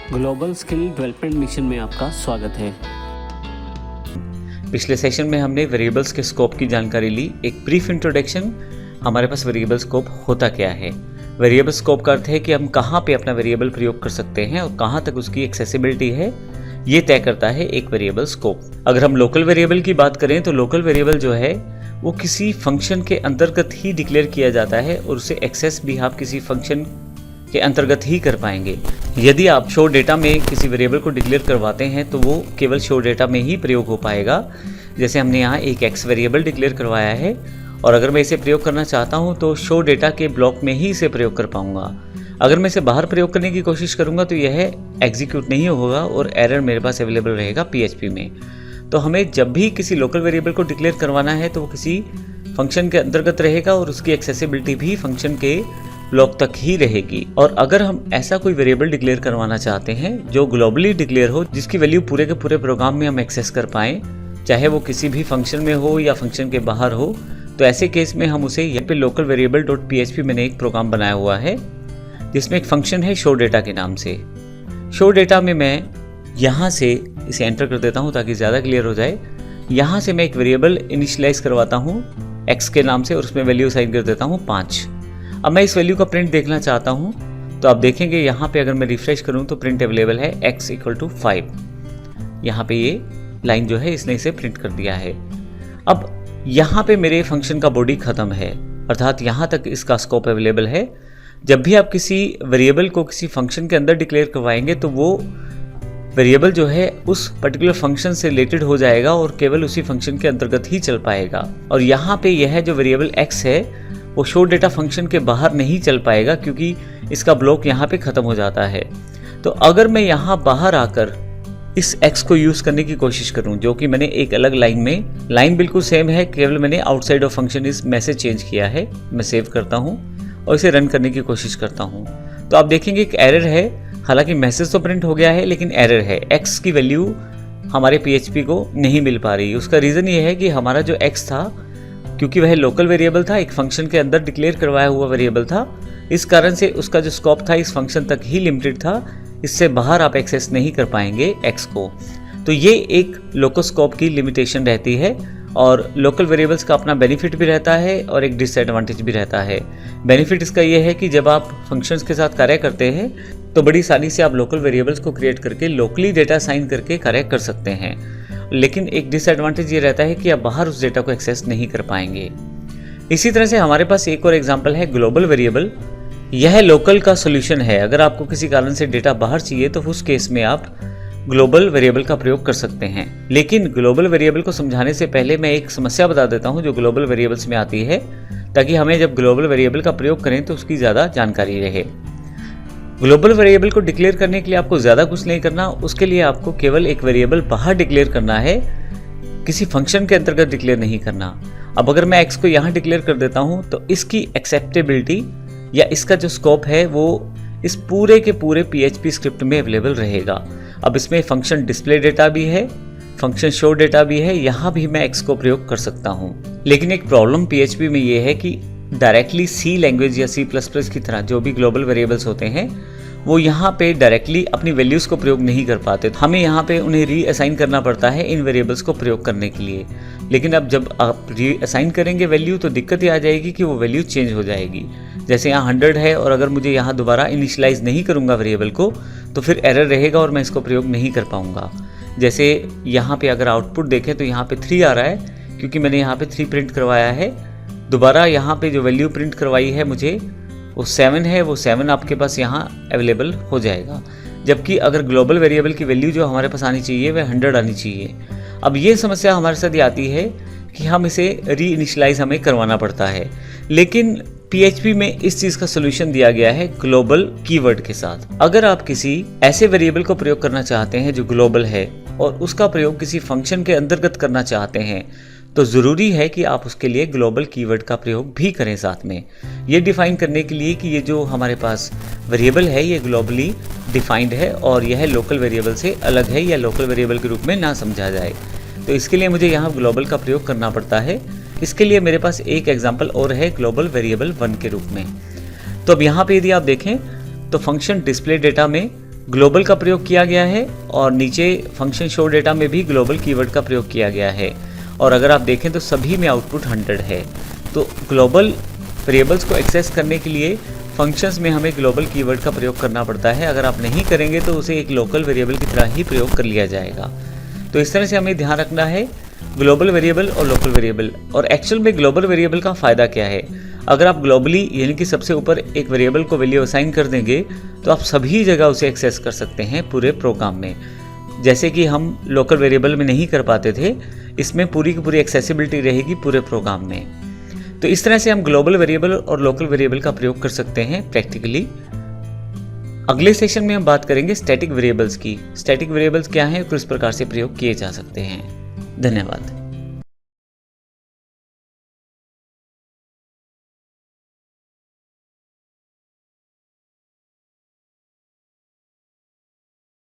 Global skill development mission में आपका स्वागत है। पिछले सेशन में हमने वेरिएबल्स के स्कोप की जानकारी ली। एक ब्रीफ इंट्रोडक्शन, हमारे पास वेरिएबल स्कोप होता क्या है। वेरिएबल स्कोप का अर्थ है कि हम कहाँ पे अपना वेरिएबल प्रयोग कर सकते हैं और कहाँ तक उसकी एक्सेसिबिलिटी है, ये तय करता है एक वेरिएबल स्कोप। अगर हम लोकल वेरिएबल की बात करें तो लोकल वेरिएबल जो है वो किसी फंक्शन के अंतर्गत ही डिक्लेयर किया जाता है और उसे एक्सेस भी आप किसी फंक्शन के अंतर्गत ही कर पाएंगे। यदि आप शो डेटा में किसी वेरिएबल को डिक्लेयर करवाते हैं तो वो केवल शो डेटा में ही प्रयोग हो पाएगा। जैसे हमने यहाँ एक एक्स वेरिएबल डिक्लेयर करवाया है और अगर मैं इसे प्रयोग करना चाहता हूँ तो शो डेटा के ब्लॉक में ही इसे प्रयोग कर पाऊंगा। अगर मैं इसे बाहर प्रयोग करने की कोशिश करूंगा तो यह एग्जीक्यूट नहीं होगा और एरर मेरे पास अवेलेबल रहेगा PHP में। तो हमें जब भी किसी लोकल वेरिएबल को डिक्लेयर करवाना है तो वो किसी फंक्शन के अंतर्गत रहेगा और उसकी एक्सेसिबिलिटी भी फंक्शन के ब्लॉक तक ही रहेगी। और अगर हम ऐसा कोई वेरिएबल डिक्लेयर करवाना चाहते हैं जो ग्लोबली डिक्लेयर हो, जिसकी वैल्यू पूरे के पूरे प्रोग्राम में हम एक्सेस कर पाएं, चाहे वो किसी भी फंक्शन में हो या फंक्शन के बाहर हो, तो ऐसे केस में हम उसे यहाँ पे लोकल वेरिएबल डॉट PHP मैंने एक प्रोग्राम बनाया हुआ है जिसमें एक फंक्शन है शो डेटा के नाम से। शो डेटा में मैं यहाँ से इसे एंटर कर देता हूँ ताकि ज़्यादा क्लियर हो जाए। यहाँ से मैं एक वेरिएबल इनिशियलाइज करवाता हूँ x के नाम से और उसमें वैल्यू असाइन कर देता हूँ 5। अब मैं इस वैल्यू का प्रिंट देखना चाहता हूँ तो आप देखेंगे यहाँ पे अगर मैं रिफ्रेश करूँ तो प्रिंट अवेलेबल है x = 5। यहाँ पे ये लाइन जो है इसने इसे प्रिंट कर दिया है। अब यहाँ पे मेरे फंक्शन का बॉडी खत्म है, अर्थात यहाँ तक इसका स्कोप अवेलेबल है। जब भी आप किसी वेरिएबल को किसी फंक्शन के अंदर डिक्लेयर करवाएंगे तो वो वेरिएबल जो है उस पर्टिकुलर फंक्शन से रिलेटेड हो जाएगा और केवल उसी फंक्शन के अंतर्गत ही चल पाएगा। और यहाँ पे यह जो वेरिएबल x है वो शो डेटा फंक्शन के बाहर नहीं चल पाएगा क्योंकि इसका ब्लॉक यहाँ पे खत्म हो जाता है। तो अगर मैं यहाँ बाहर आकर इस x को यूज करने की कोशिश करूँ, जो कि मैंने एक अलग लाइन में, लाइन बिल्कुल सेम है, केवल मैंने आउटसाइड ऑफ फंक्शन इस मैसेज चेंज किया है। मैं सेव करता हूँ और इसे रन करने की कोशिश करता हूँ तो आप देखेंगे एक एरर है। हालांकि मैसेज तो प्रिंट हो गया है लेकिन एरर है, x की वैल्यू हमारे PHP को नहीं मिल पा रही। उसका रीज़न ये है कि हमारा जो x था, क्योंकि वह लोकल वेरिएबल था, एक फंक्शन के अंदर डिक्लेयर करवाया हुआ वेरिएबल था, इस कारण से उसका जो स्कोप था इस फंक्शन तक ही लिमिटेड था। इससे बाहर आप एक्सेस नहीं कर पाएंगे x को। तो ये एक लोकल स्कोप की लिमिटेशन रहती है और लोकल वेरिएबल्स का अपना बेनिफिट भी रहता है और एक डिसएडवांटेज भी रहता है। बेनिफिट इसका ये है कि जब आप फंक्शंस के साथ कार्य करते हैं तो बड़ी आसानी से आप लोकल वेरिएबल्स को क्रिएट करके लोकली डेटा साइन करके कार्य कर सकते हैं। लेकिन एक डिसएडवांटेज ये रहता है कि आप बाहर उस डेटा को एक्सेस नहीं कर पाएंगे। इसी तरह से हमारे पास एक और एग्जांपल है ग्लोबल वेरिएबल। यह लोकल का सोल्यूशन है। अगर आपको किसी कारण से डेटा बाहर चाहिए तो उस केस में आप ग्लोबल वेरिएबल का प्रयोग कर सकते हैं। लेकिन ग्लोबल वेरिएबल को समझाने से पहले मैं एक समस्या बता देता हूं जो ग्लोबल वेरिएबल्स में आती है, ताकि हमें जब ग्लोबल वेरिएबल का प्रयोग करें तो उसकी ज़्यादा जानकारी रहे। ग्लोबल वेरिएबल को डिक्लेयर करने के लिए आपको ज़्यादा कुछ नहीं करना। उसके लिए आपको केवल एक वेरिएबल बाहर डिक्लेयर करना है, किसी फंक्शन के अंतर्गत डिक्लेयर नहीं करना। अब अगर मैं x को यहाँ डिक्लेयर कर देता हूँ तो इसकी एक्सेप्टेबिलिटी या इसका जो स्कोप है वो इस पूरे के पूरे PHP स्क्रिप्ट में अवेलेबल रहेगा। अब इसमें फंक्शन डिस्प्ले डेटा भी है, फंक्शन शो डेटा भी है, यहाँ भी मैं x को प्रयोग कर सकता हूँ। लेकिन एक प्रॉब्लम PHP में ये है कि डायरेक्टली C लैंग्वेज या C++ की तरह जो भी ग्लोबल वेरिएबल्स होते हैं वो यहाँ पे डायरेक्टली अपनी वैल्यूज़ को प्रयोग नहीं कर पाते। हमें यहाँ पे उन्हें रीअसाइन करना पड़ता है इन वेरिएबल्स को प्रयोग करने के लिए। लेकिन अब जब आप रीअसाइन करेंगे वैल्यू तो दिक्कत ये आ जाएगी कि वो वैल्यू चेंज हो जाएगी। जैसे यहाँ 100 है और अगर मुझे यहाँ दोबारा इनिशियलाइज नहीं करूँगा वेरिएबल को तो फिर एरर रहेगा और मैं इसको प्रयोग नहीं कर पाऊँगा। जैसे यहाँ पे अगर आउटपुट देखें तो यहाँ पे 3 आ रहा है क्योंकि मैंने यहाँ पे 3 प्रिंट करवाया है। दोबारा यहाँ पे जो वैल्यू प्रिंट करवाई है मुझे वो 7 है, वो 7 आपके पास यहाँ अवेलेबल हो जाएगा। जबकि अगर ग्लोबल वेरिएबल की वैल्यू जो हमारे पास आनी चाहिए वह 100 आनी चाहिए। अब ये समस्या हमारे साथ ये आती है कि हम इसे री इनिशियलाइज हमें करवाना पड़ता है। लेकिन PHP में इस चीज़ का सोल्यूशन दिया गया है ग्लोबल कीवर्ड के साथ। अगर आप किसी ऐसे वेरिएबल को प्रयोग करना चाहते हैं जो ग्लोबल है और उसका प्रयोग किसी फंक्शन के अंतर्गत करना चाहते हैं तो ज़रूरी है कि आप उसके लिए ग्लोबल कीवर्ड का प्रयोग भी करें साथ में, ये डिफाइन करने के लिए कि ये जो हमारे पास वेरिएबल है ये ग्लोबली डिफाइंड है और यह लोकल वेरिएबल से अलग है या लोकल वेरिएबल के रूप में ना समझा जाए। तो इसके लिए मुझे यहाँ ग्लोबल का प्रयोग करना पड़ता है। इसके लिए मेरे पास एक एग्जाम्पल और है ग्लोबल वेरिएबल 1 के रूप में। तो अब यहाँ पे यदि आप देखें तो फंक्शन डिस्प्ले डेटा में ग्लोबल का प्रयोग किया गया है और नीचे फंक्शन शो डेटा में भी ग्लोबल कीवर्ड का प्रयोग किया गया है। और अगर आप देखें तो सभी में आउटपुट 100 है। तो ग्लोबल वेरिएबल्स को एक्सेस करने के लिए फंक्शंस में हमें ग्लोबल कीवर्ड का प्रयोग करना पड़ता है। अगर आप नहीं करेंगे तो उसे एक लोकल वेरिएबल की तरह ही प्रयोग कर लिया जाएगा। तो इस तरह से हमें ध्यान रखना है ग्लोबल वेरिएबल और लोकल वेरिएबल। और एक्चुअल में ग्लोबल वेरिएबल का फ़ायदा क्या है? अगर आप ग्लोबली यानी कि सबसे ऊपर एक वेरिएबल को वैल्यू असाइन कर देंगे तो आप सभी जगह उसे एक्सेस कर सकते हैं पूरे प्रोग्राम में, जैसे कि हम लोकल वेरिएबल में नहीं कर पाते थे। इसमें पूरी की पूरी एक्सेसिबिलिटी रहेगी पूरे प्रोग्राम में। तो इस तरह से हम ग्लोबल वेरिएबल और लोकल वेरिएबल का प्रयोग कर सकते हैं प्रैक्टिकली। अगले सेशन में हम बात करेंगे स्टैटिक वेरिएबल्स की। स्टैटिक वेरिएबल्स क्या हैं और किस प्रकार से प्रयोग किए जा सकते हैं। धन्यवाद।